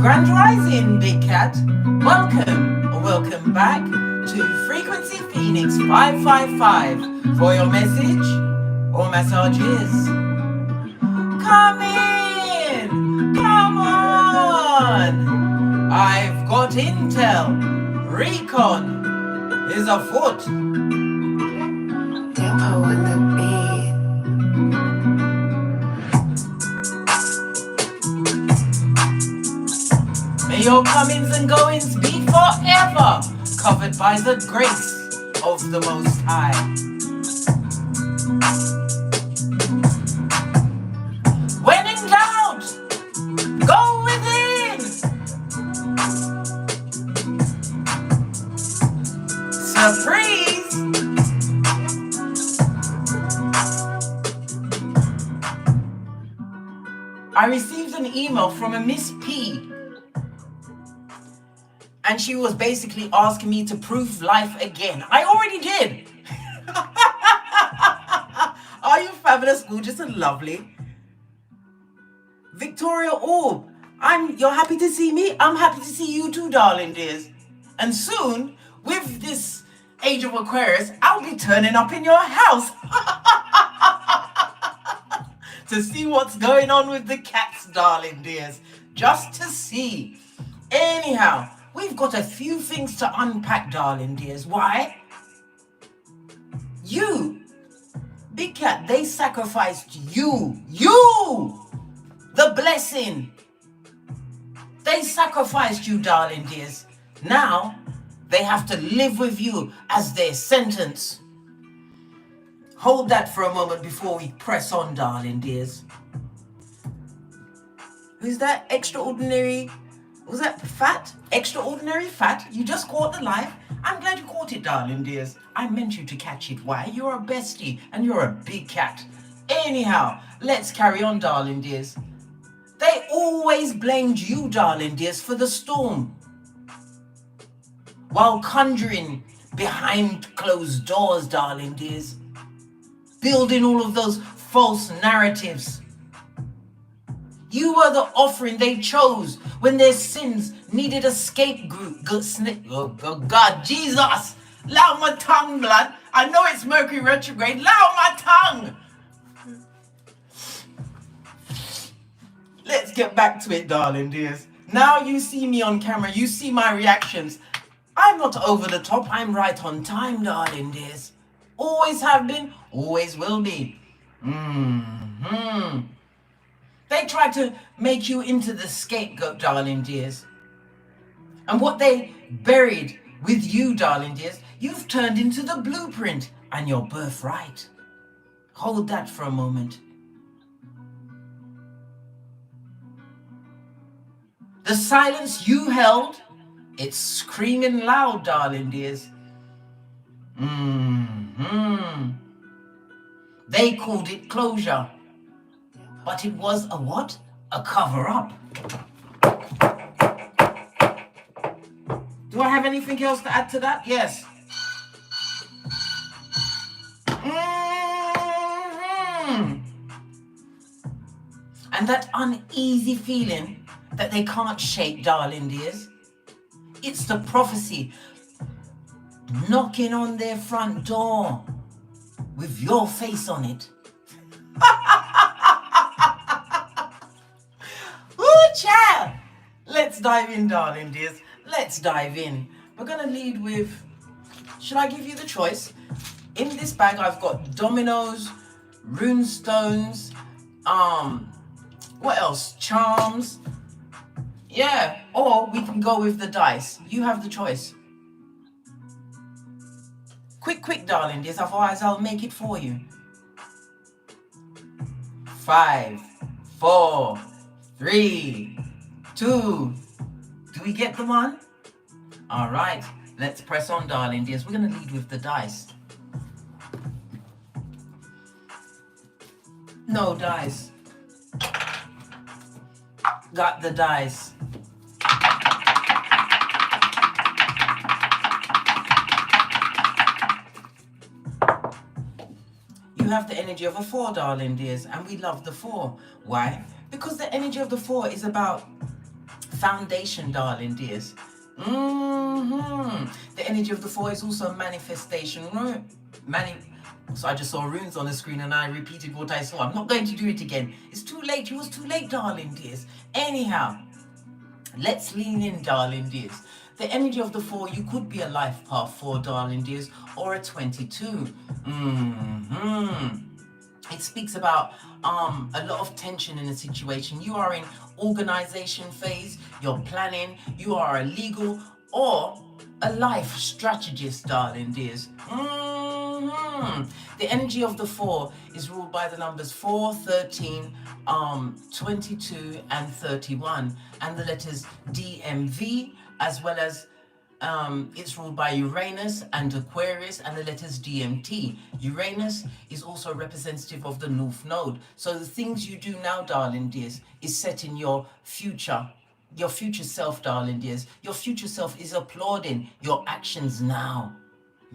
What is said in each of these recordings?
Grand Rising, Big Cat. Welcome back to Frequency Phoenix 555 for your message or massages. Come in, come on. I've got intel. Recon is afoot. Depot in the beat. May your comings and goings be forever covered by the grace of the Most High. When in doubt, go within. Surprise! I received an email from a Miss P. And she was basically asking me to prove life again. I already did. Are you fabulous, gorgeous, and lovely? Victoria Orb, you're happy to see me? I'm happy to see you too, darling dears. And soon, with this Age of Aquarius, I'll be turning up in your house to see what's going on with the cats, darling dears. Just to see. Anyhow, we've got a few things to unpack, darling dears. Why? You, Big Cat, they sacrificed you, the blessing. They sacrificed you, darling dears. Now, they have to live with you as their sentence. Hold that for a moment before we press on, darling dears. Who's that extraordinary? Was that fat? Extraordinary fat? You just caught the life? I'm glad you caught it, darling dears. I meant you to catch it. Why? You're a bestie and you're a big cat. Anyhow, let's carry on, darling dears. They always blamed you, darling dears, for the storm. While conjuring behind closed doors, darling dears. Building all of those false narratives. You were the offering they chose when their sins needed a scapegoat. Oh, God, Jesus! Allow my tongue, blood. I know it's Mercury retrograde. Allow my tongue! Let's get back to it, darling dears. Now you see me on camera. You see my reactions. I'm not over the top. I'm right on time, darling dears. Always have been, always will be. They tried to make you into the scapegoat, darling dears. And what they buried with you, darling dears, you've turned into the blueprint and your birthright. Hold that for a moment. The silence you held, it's screaming loud, darling dears. They called it closure. But it was a what? A cover-up. Do I have anything else to add to that? Yes. And that uneasy feeling that they can't shake, darling dears. It's the prophecy knocking on their front door with your face on it. Child. Let's dive in, darling dears. Let's dive in. We're going to lead with, should I give you the choice? In this bag, I've got dominoes, rune stones, what else? Charms. Yeah, or we can go with the dice. You have the choice. Quick, darling dears, otherwise I'll make it for you. 5, 4, 3, 2. Do we get the one? All right, let's press on, darling dears. We're going to lead with the dice. No dice. Got the dice. You have the energy of a 4, darling dears, and we love the 4. Why? Because the energy of the 4 is about foundation, darling dears. The energy of the 4 is also manifestation. So I just saw runes on the screen and I repeated what I saw. I'm not going to do it again. It's too late. It was too late, darling dears. Anyhow, let's lean in, darling dears. The energy of the 4, you could be a life path 4, darling dears, or a 22. It speaks about a lot of tension in a situation. You are in organization phase, you're planning, you are a legal or a life strategist, darling dears. The energy of the 4 is ruled by the numbers 4, 13, 22 and 31, and the letters DMV, as well as it's ruled by Uranus and Aquarius, and the letters DMT. Uranus is also representative of the North Node. So the things you do now, darling dears, is set in your future self, darling dears. Your future self is applauding your actions now.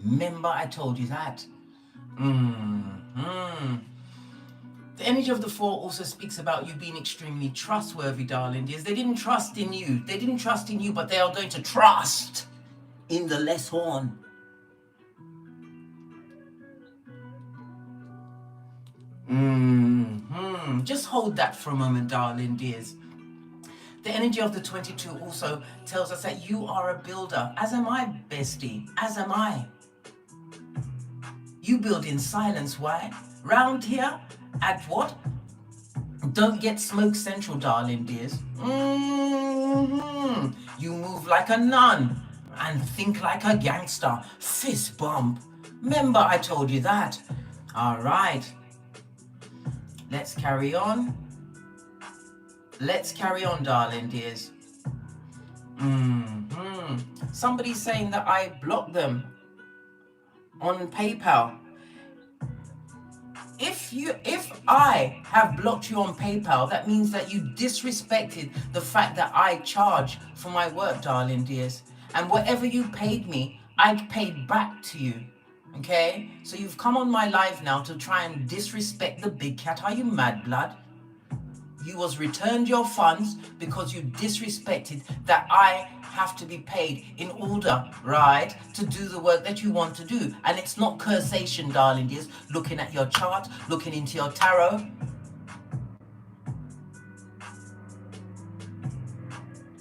Remember, I told you that. The energy of the 4 also speaks about you being extremely trustworthy, darling dears. They didn't trust in you. They didn't trust in you, but they are going to trust in the less horn. Just hold that for a moment, darling dears. The energy of the 22 also tells us that you are a builder. As am I, bestie. As am I. You build in silence. Why? Round here, at what? Don't get smoke central, darling dears. You move like a nun and think like a gangster. Fist bump. Remember, I told you that. All right. Let's carry on. Let's carry on, darling dears. Somebody's saying that I blocked them on PayPal. If I have blocked you on PayPal, that means that you disrespected the fact that I charge for my work, darling dears. And whatever you paid me, I paid back to you. Okay? So you've come on my live now to try and disrespect the big cat. Are you mad, blood? You was returned your funds because you disrespected that I have to be paid in order, right, to do the work that you want to do. And it's not cursation, darling dears, looking at your chart, looking into your tarot.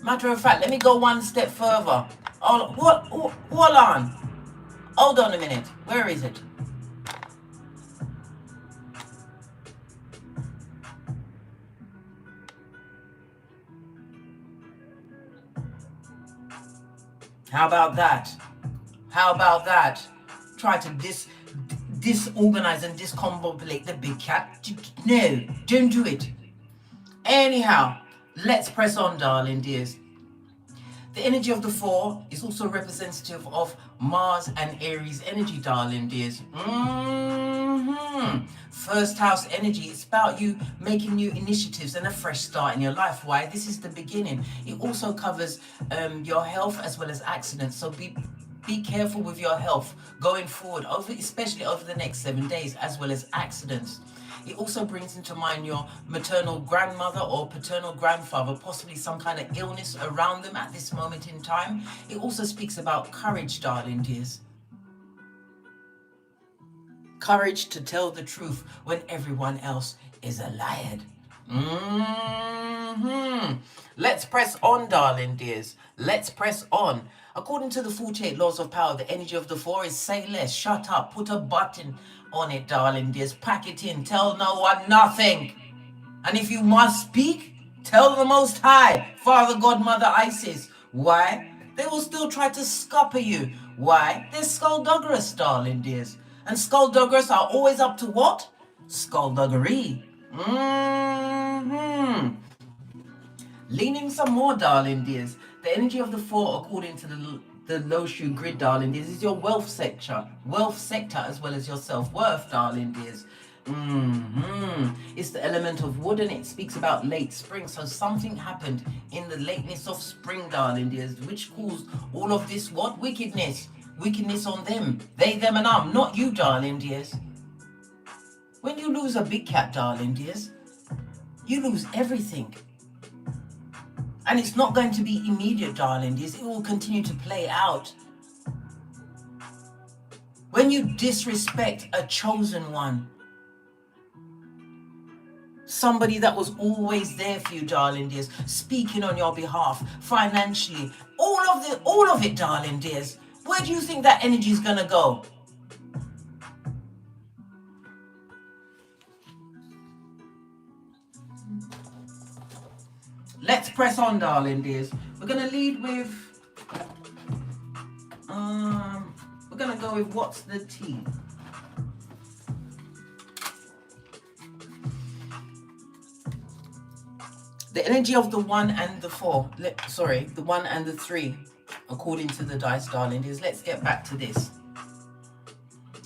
Matter of fact, let me go one step further. Hold on. Hold on a minute. Where is it? How about that? How about that? Try to disorganize and discombobulate the big cat. No, don't do it. Anyhow, let's press on, darling dears. The energy of the 4 is also representative of Mars and Aries energy, darling dears. First house energy. It's about you making new initiatives and a fresh start in your life. Why? This is the beginning. It also covers your health as well as accidents. So be careful with your health going forward, especially over the next 7 days, as well as accidents. It also brings into mind your maternal grandmother or paternal grandfather, possibly some kind of illness around them at this moment in time. It also speaks about courage, darling dears. Courage to tell the truth when everyone else is a liar. Let's press on, darling dears. Let's press on. According to the 48 laws of power, the energy of the 4 is say less, shut up, put a button on it, darling dears. Pack it in, tell no one nothing. And if you must speak, tell the Most High, Father, God, Mother, Isis. Why? They will still try to scupper you. Why? They're skullduggerous, darling dears. And skullduggerous are always up to what? Skullduggery. Leaning some more, darling dears. The energy of the 4, according to the low shoe grid, darling dears, is your wealth sector as well as your self-worth, darling dears. It's the element of wood and it speaks about late spring. So something happened in the lateness of spring, darling dears, which caused all of this what? Wickedness on them. They, them and I'm, not you, darling dears. When you lose a big cat, darling dears, you lose everything. And it's not going to be immediate, darling dears. It will continue to play out. When you disrespect a chosen one, somebody that was always there for you, darling dears, speaking on your behalf, financially, all of it, darling dears, where do you think that energy is going to go? Let's press on, darling dears. We're going to lead with, we're going to go with what's the tea? The energy of the 1 and the 4, the 1 and the 3, according to the dice, darling dears. Let's get back to this.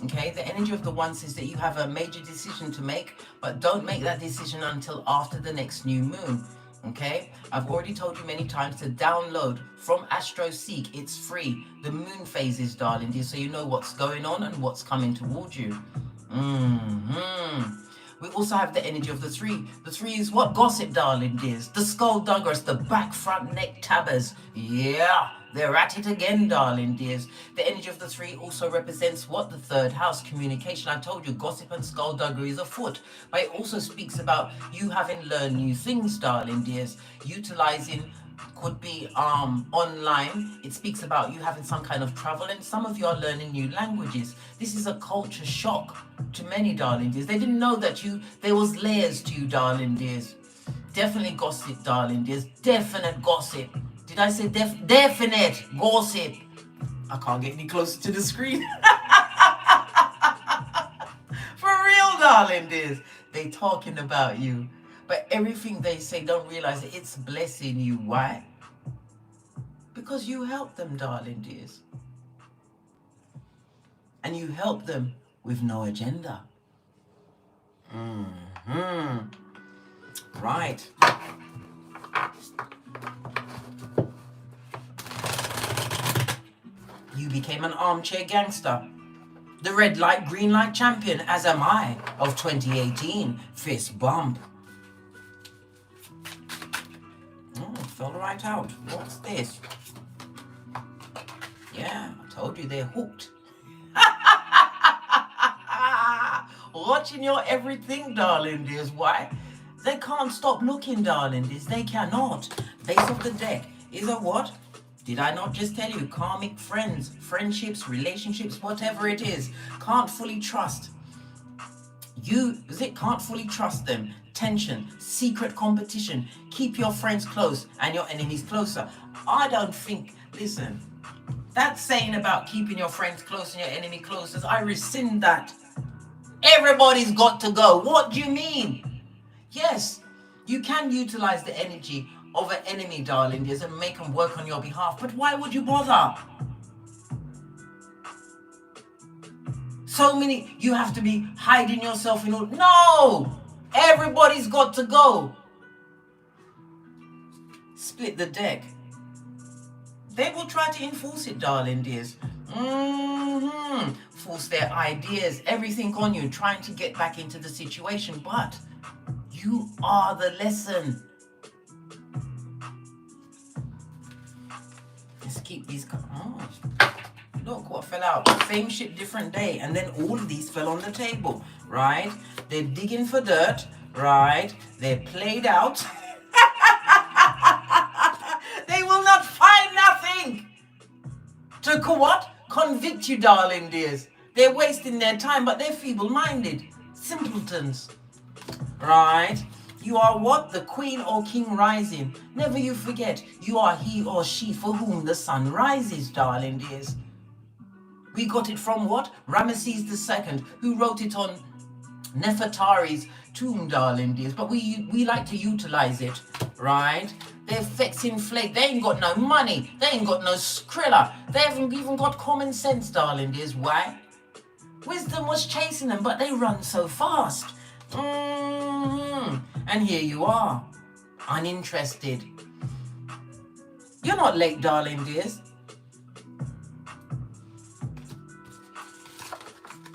Okay, the energy of the 1 says that you have a major decision to make, but don't make that decision until after the next new moon. Okay, I've already told you many times to download from AstroSeek. It's free. The moon phases, darling dear, so you know what's going on and what's coming towards you. We also have the energy of the 3. The 3 is what? Gossip, darling dears. The skulldugger's, the back, front, neck tabbers. Yeah, they're at it again, darling dears. The energy of the 3 also represents what? The 3rd house, communication. I told you, gossip and skullduggery is afoot. But it also speaks about you having learned new things, darling dears. Utilizing could be online. It speaks about you having some kind of travel, and some of you are learning new languages. This is a culture shock to many, darling dears. They didn't know that there was layers to you, darling dears. Definitely gossip, darling dears. Definite gossip. Did I say definite gossip? I can't get any closer to the screen. For real, darling dears. They talking about you. But everything they say, don't realize that it's blessing you. Why? Because you help them, darling dears. And you help them with no agenda. Right. You became an armchair gangster. The red light, green light champion, as am I, of 2018. Fist bump. Fell right out. What's this? Yeah, I told you they're hooked. Watching your everything, darling dears. Why? They can't stop looking, darling dears. They cannot. Base of the deck is a what? Did I not just tell you? Karmic friends, friendships, relationships, whatever it is. Can't fully trust. Can't fully trust them. Tension, secret competition. Keep your friends close and your enemies closer. I don't think, listen, that saying about keeping your friends close and your enemy closer, I rescind that. Everybody's got to go. What do you mean? Yes, you can utilize the energy of an enemy, darling dears, and make them work on your behalf. But why would you bother? So many, you have to be hiding yourself in order. No! Everybody's got to go. Split the deck. They will try to enforce it, darling dears. Force their ideas, everything on you, trying to get back into the situation. But you are the lesson. Let's keep these. Oh, look what fell out. Same shit, different day. And then all of these fell on the table, right? They're digging for dirt, right? They're played out. They will not find nothing to what? Convict you, darling dears. They're wasting their time, but they're feeble-minded. Simpletons. Right? You are what? The queen or king rising. Never you forget, you are he or she for whom the sun rises, darling dears. We got it from what? Ramesses II, who wrote it on Nefertari's tomb, darling dears. But we like to utilize it, right? They're fixing flake. They ain't got no money. They ain't got no skrilla. They haven't even got common sense, darling dears. Why? Wisdom was chasing them, but they run so fast. And here you are, uninterested. You're not late, darling dears.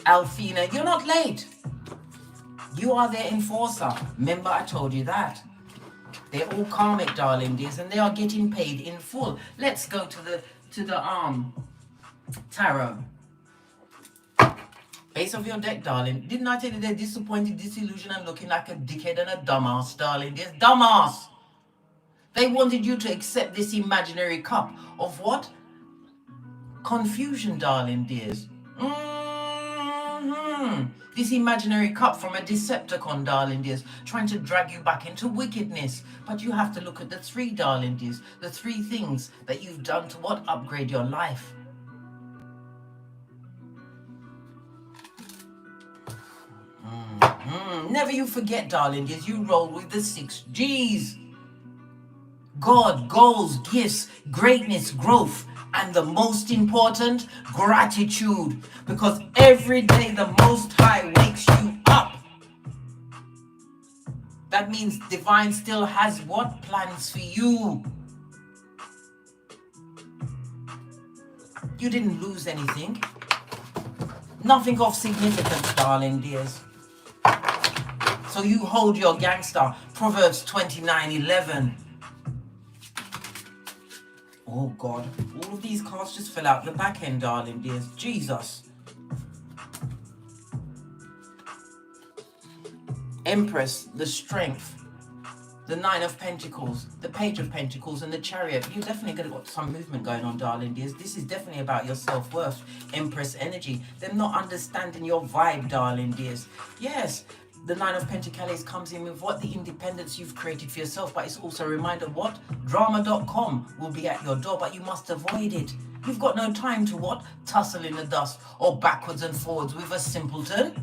Alfina, you're not late. You are their enforcer. Remember, I told you that. They're all karmic, darling dears, and they are getting paid in full. Let's go to the tarot. Base of your deck, darling. Didn't I tell you they're disappointed, disillusioned, and looking like a dickhead and a dumbass, darling dears? Dumbass! They wanted you to accept this imaginary cup of what? Confusion, darling dears. This imaginary cup from a Decepticon, darling dears, trying to drag you back into wickedness. But you have to look at the three, darling dears, the three things that you've done to what? Upgrade your life. Never you forget, darling dears, you roll with the 6 G's. God, goals, gifts, greatness, growth, and the most important, gratitude. Because every day the Most High wakes you up. That means divine still has what? Plans for you. You didn't lose anything. Nothing of significance, darling dears. So you hold your gangster. Proverbs 29:11. Oh God, all of these cards just fell out the back end, darling dears. Jesus. Empress, the Strength, the 9 of Pentacles, the Page of Pentacles, and the Chariot. You're definitely going to got some movement going on, darling dears. This is definitely about your self-worth. Empress energy. Them not understanding your vibe, darling dears. Yes, the 9 of Pentacles comes in with what? The independence you've created for yourself. But it's also a reminder what? Drama.com will be at your door, but you must avoid it. You've got no time to what? Tussle in the dust or backwards and forwards with a simpleton.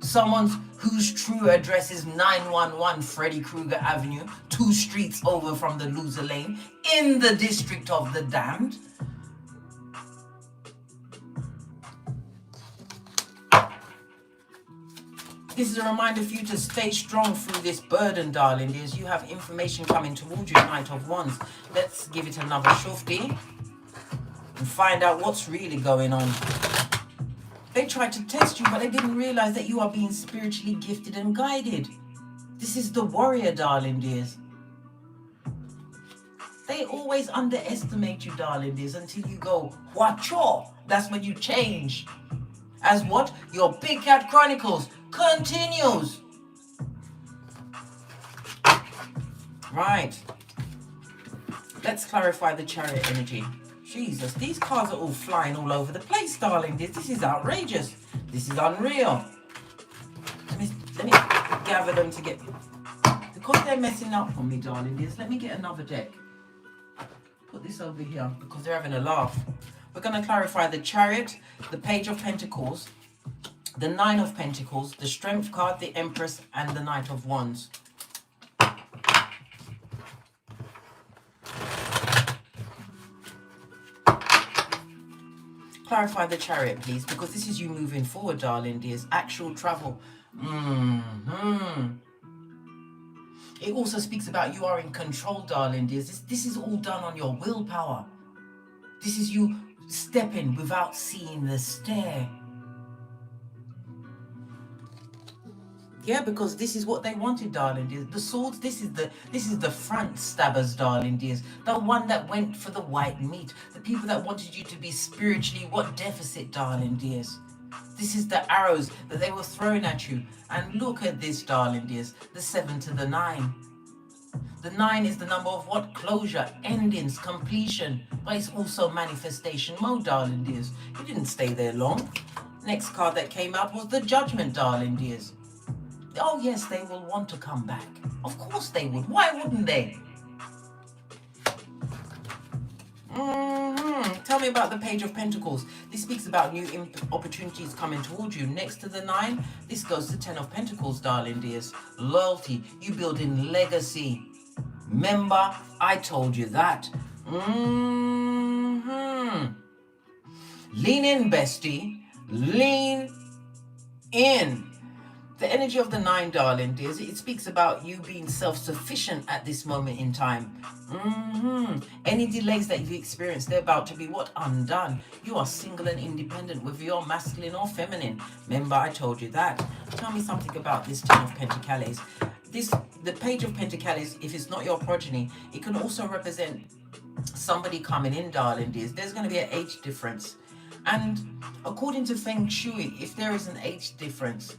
Someone whose true address is 911 Freddy Krueger Avenue, 2 streets over from the loser lane, in the district of the damned. This is a reminder for you to stay strong through this burden, darling dears. You have information coming towards you, Knight of Wands. Let's give it another shufti and find out what's really going on. They tried to test you, but they didn't realize that you are being spiritually gifted and guided. This is the warrior, darling dears. They always underestimate you, darling dears, until you go, whacho. That's when you change. As what? Your Big Cat Chronicles continues. Right. Let's clarify the Chariot energy. Jesus, these cards are all flying all over the place, darling. This is outrageous. This is unreal. Let me gather them to get... Because they're messing up for me, darling dears, let me get another deck. Put this over here because they're having a laugh. We're going to clarify the Chariot, the Page of Pentacles, the 9 of Pentacles, the Strength card, the Empress, and the Knight of Wands. Clarify the Chariot, please, because this is you moving forward, darling dears. Actual travel. It also speaks about you are in control, darling dears. This is all done on your willpower. This is you stepping without seeing the stair. Yeah, because this is what they wanted, darling dears. The swords, this is the front stabbers, darling dears. The one that went for the white meat. The people that wanted you to be spiritually what deficit, darling dears. This is the arrows that they were throwing at you. And look at this, darling dears. The 7 to the 9. The 9 is the number of what? Closure, endings, completion. But it's also manifestation mode, darling dears. You didn't stay there long. Next card that came out was the Judgment, darling dears. Oh yes, they will want to come back. Of course they would. Why wouldn't they? Tell me about the Page of Pentacles. This speaks about new opportunities coming towards you. Next to the 9, this goes to 10 of Pentacles, darling dears. Loyalty. You building legacy. Remember, I told you that. Lean in, bestie. Lean in. The energy of the 9, darling dears, it speaks about you being self-sufficient at this moment in time. Any delays that you've experienced, they're about to be what? Undone. You are single and independent, whether you're masculine or feminine. Remember, I told you that. Tell me something about this 10 of Pentacles. the Page of Pentacles, if it's not your progeny, it can also represent somebody coming in, darling dears. There's going to be an age difference. And according to Feng Shui, if there is an age difference,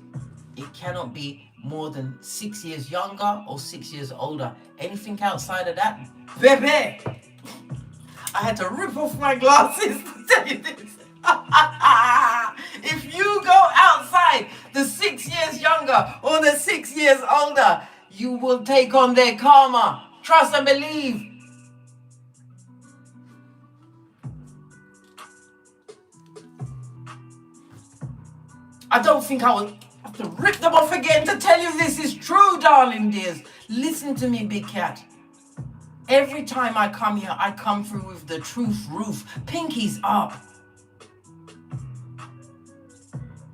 it cannot be more than 6 years younger or 6 years older. Anything outside of that, baby, I had to rip off my glasses to tell you this. If you go outside the 6 years younger or the 6 years older, you will take on their karma. Trust and believe. I don't think I will have to rip them off again to tell you this is true, darling dears. Listen to me, big cat. Every time I come here, I come through with the truth roof. Pinkies up.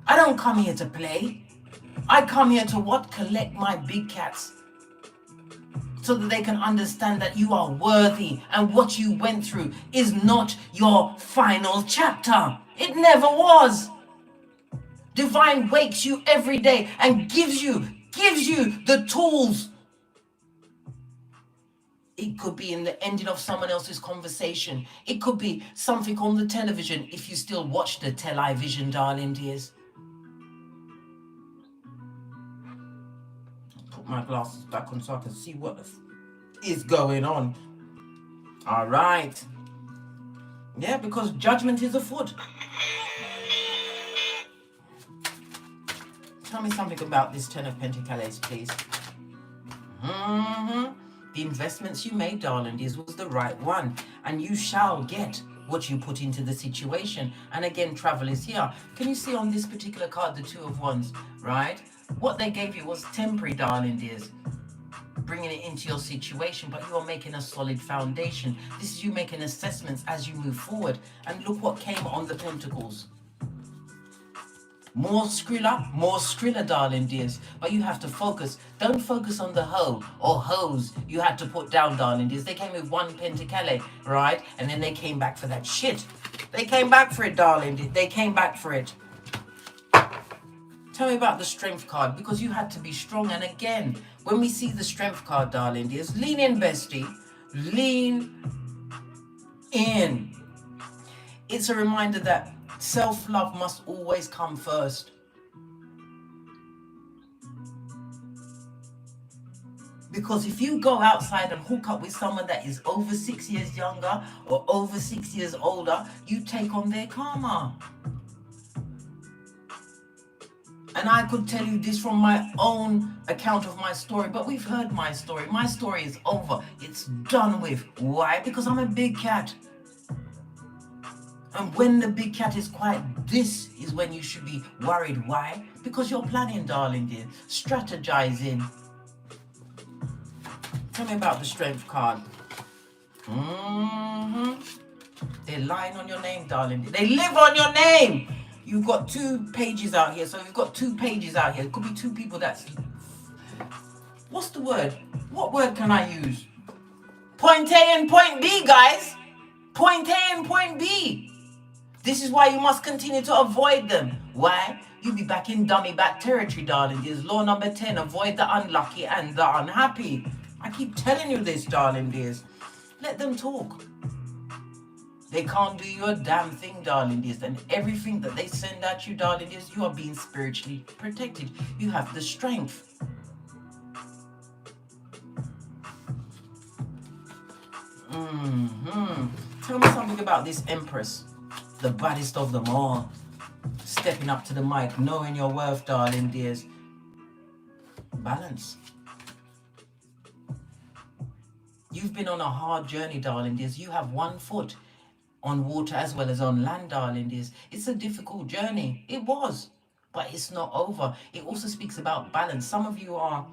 I don't come here to play. I come here to what? Collect my big cats. So that they can understand that you are worthy and what you went through is not your final chapter. It never was. Divine wakes you every day and gives you the tools. It could be in the ending of someone else's conversation. It could be something on the television if you still watch the television, darling dears. Put my glasses back on so I can see what is going on. All right. Yeah, because judgment is afoot. Tell me something about this Ten of Pentacles, please. The investments you made, darling dears, was the right one. And you shall get what you put into the situation. And again, travel is here. Can you see on this particular card, the Two of Wands, right? What they gave you was temporary, darling dears. Bringing it into your situation, but you are making a solid foundation. This is you making assessments as you move forward. And look what came on the Pentacles. More Skrilla, darling dears. But you have to focus. Don't focus on the hoe or hose you had to put down, darling dears. They came with one pentacale, right? And then they came back for that shit. They came back for it, darling. They came back for it. Tell me about the Strength card, because you had to be strong. And again, when we see the Strength card, darling dears, lean in, bestie. Lean in. It's a reminder that self-love must always come first. Because if you go outside and hook up with someone that is over 6 years younger or over 6 years older, you take on their karma. And I could tell you this from my own account of my story, but we've heard my story. My story is over. It's done with. Why? Because I'm a big cat. And when the big cat is quiet, this is when you should be worried. Why? Because you're planning, darling dear. Strategizing. Tell me about the Strength card. They're lying on your name, darling dear. They live on your name. You've got 2 pages out here. So you've got 2 pages out here. It could be 2 people that's... What's the word? What word can I use? Point A and point B, guys. Point A and point B. This is why you must continue to avoid them. Why? You'll be back in dummy back territory, darling dears. Law number 10, avoid the unlucky and the unhappy. I keep telling you this, darling dears. Let them talk. They can't do you a damn thing, darling dears. And everything that they send at you, darling dears, you are being spiritually protected. You have the strength. Tell me something about this Empress. The baddest of them all. Stepping up to the mic, knowing your worth, darling dears. Balance. You've been on a hard journey, darling dears. You have 1 foot on water as well as on land, darling dears. It's a difficult journey. It was, but it's not over. It also speaks about balance. Some of you are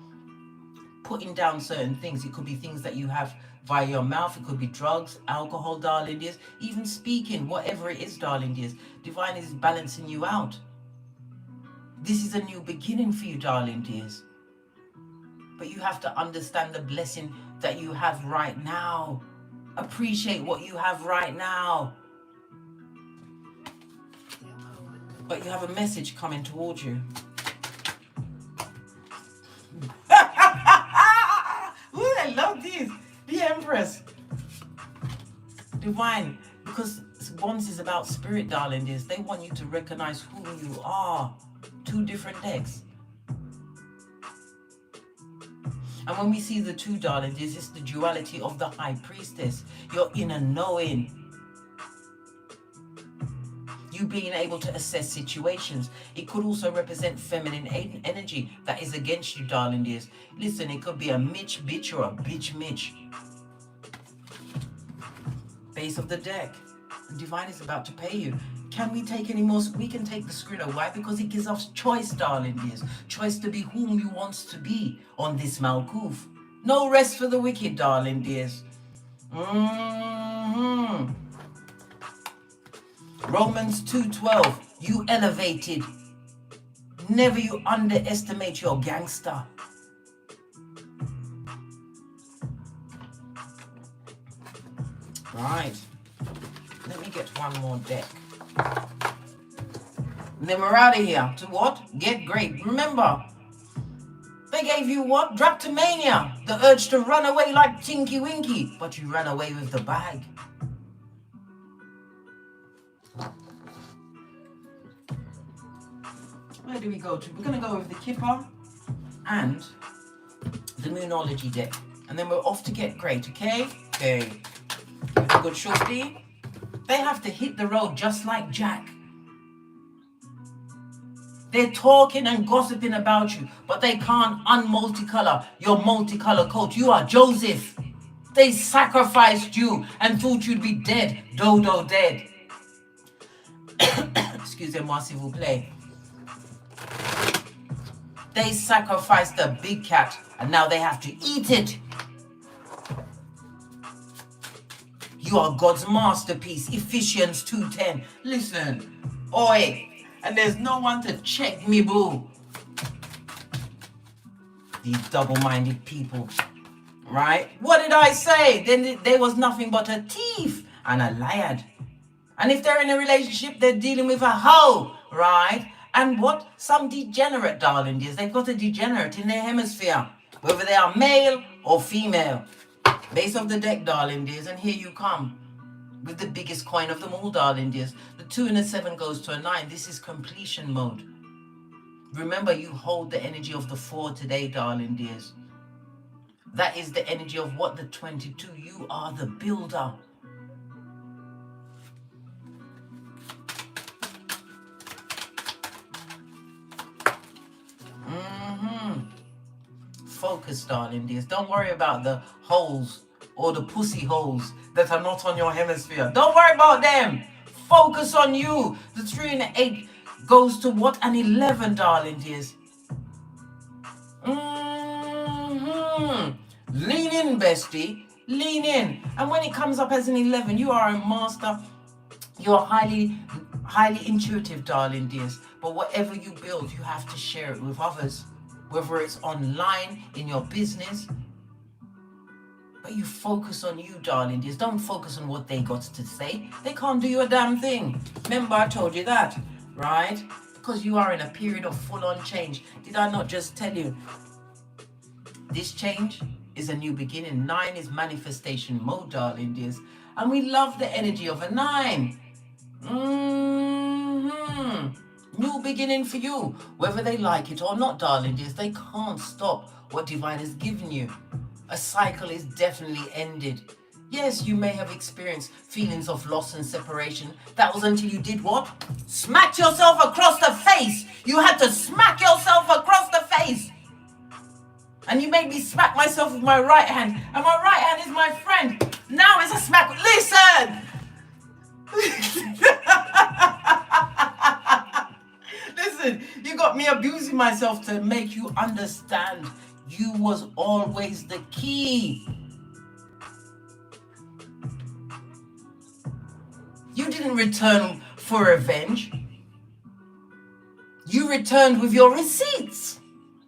putting down certain things. It could be things that you have via your mouth. It could be drugs, alcohol, darling dears, even speaking, whatever it is, darling dears. Divine is balancing you out. This is a new beginning for you, darling dears. But you have to understand the blessing that you have right now. Appreciate what you have right now. But you have a message coming towards you. Divine, because Wands is about spirit, darling, dears. They want you to recognize who you are. 2 different decks. And when we see the 2, darling, dears, it's the duality of the High Priestess. Your inner knowing. You being able to assess situations. It could also represent feminine energy that is against you, darling, dears. Listen, it could be a Mitch bitch or a bitch Mitch. Base of the deck. And Divine is about to pay you. Can we take any more? We can take the Skrilla. Why? Because it gives us choice, darling dears. Choice to be whom you want to be on this Malkuth. No rest for the wicked, darling dears. Romans 2:12. You elevated. Never you underestimate your gangster. Right. Let me get one more deck. And then we're out of here. To what? Get great. Remember, they gave you what? Drapetomania. The urge to run away like Tinky Winky. But you ran away with the bag. Where do we go to? We're going to go with the Kipper and the Numerology deck. And then we're off to get great, okay? Okay. With a good shorty. They have to hit the road just like Jack. They're talking and gossiping about you, but they can't unmulticolor your multicolor coat. You are Joseph. They sacrificed you and thought you'd be dead. Dodo dead. Excusez-moi, s'il vous plaît. They sacrificed the big cat and now they have to eat it. You are God's masterpiece. Ephesians 2:10. Listen, oi, and there's no one to check me, boo. These double-minded people, right? What did I say? Then there was nothing but a thief and a liar. And if they're in a relationship, they're dealing with a hoe, right? And what? Some degenerate, darling dears. They've got a degenerate in their hemisphere, whether they are male or female. Base of the deck, darling dears, and here you come with the biggest coin of them all, darling dears. The 2 and a 7 goes to a 9. This is completion mode. Remember, you hold the energy of the 4 today, darling dears. That is the energy of what? The 22. You are the builder. Focus, darling dears. Don't worry about the holes or the pussy holes that are not on your hemisphere. Don't worry about them. Focus on you. The 3 and the 8 goes to what? An 11, darling dears. Lean in, bestie. Lean in. And when it comes up as an 11, you are a master. You are highly intuitive, darling dears. But whatever you build, you have to share it with others. Whether it's online, in your business. But you focus on you, darling dears. Don't focus on what they got to say. They can't do you a damn thing. Remember, I told you that, right? Because you are in a period of full-on change. Did I not just tell you? This change is a new beginning. 9 is manifestation mode, darling dears. And we love the energy of a 9. New beginning for you. Whether they like it or not, darling dears, they can't stop what Divine has given you. A cycle is definitely ended. Yes, you may have experienced feelings of loss and separation. That was until you did what? Smacked yourself across the face. You had to smack yourself across the face. And you made me smack myself with my right hand. And my right hand is my friend. Now it's a smack. Listen! Listen, you got me abusing myself to make you understand you was always the key. You didn't return for revenge. You returned with your receipts.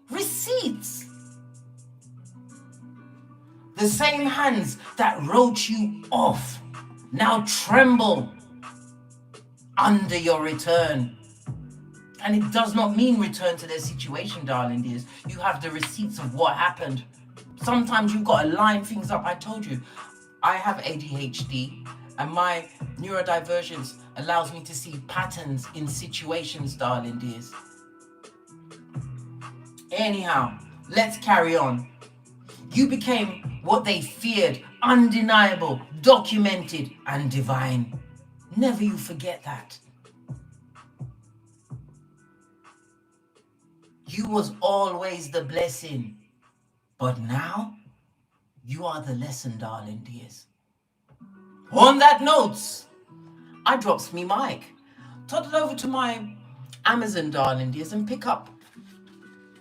Receipts. The same hands that wrote you off now tremble under your return. And it does not mean return to their situation, darling dears. You have the receipts of what happened. Sometimes you've got to line things up. I told you, I have ADHD. And my neurodivergence allows me to see patterns in situations, darling dears. Anyhow, let's carry on. You became what they feared, undeniable, documented, and divine. Never you forget that. You was always the blessing, but now you are the lesson, darling dears. On that note, I drops me mic. Toddle over to my Amazon, darling dears, and pick up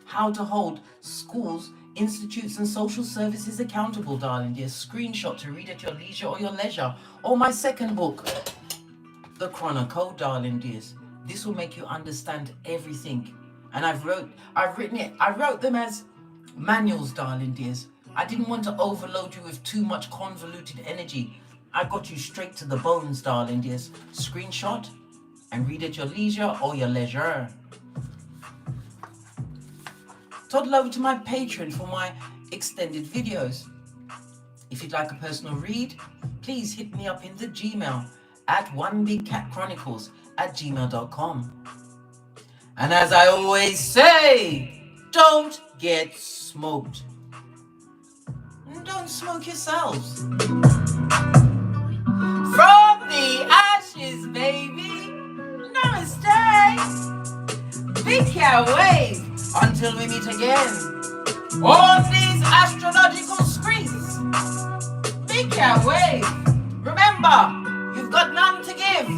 How to Hold Schools, Institutes and Social Services Accountable, darling dears. Screenshot to read at your leisure or your leisure. Or my second book, The Chronicle, darling dears. This will make you understand everything. And I wrote them as manuals, darling dears. I didn't want to overload you with too much convoluted energy. I got you straight to the bones, darling dears. Screenshot and read at your leisure or your leisure. Toddle over to my Patreon for my extended videos. If you'd like a personal read, please hit me up in the Gmail at onebigcatchronicles@gmail.com. And as I always say, don't get smoked. And don't smoke yourselves. From the ashes, baby. Namaste. Big cat wave until we meet again on these astrological screens. Big cat wave. Remember, you've got none to give.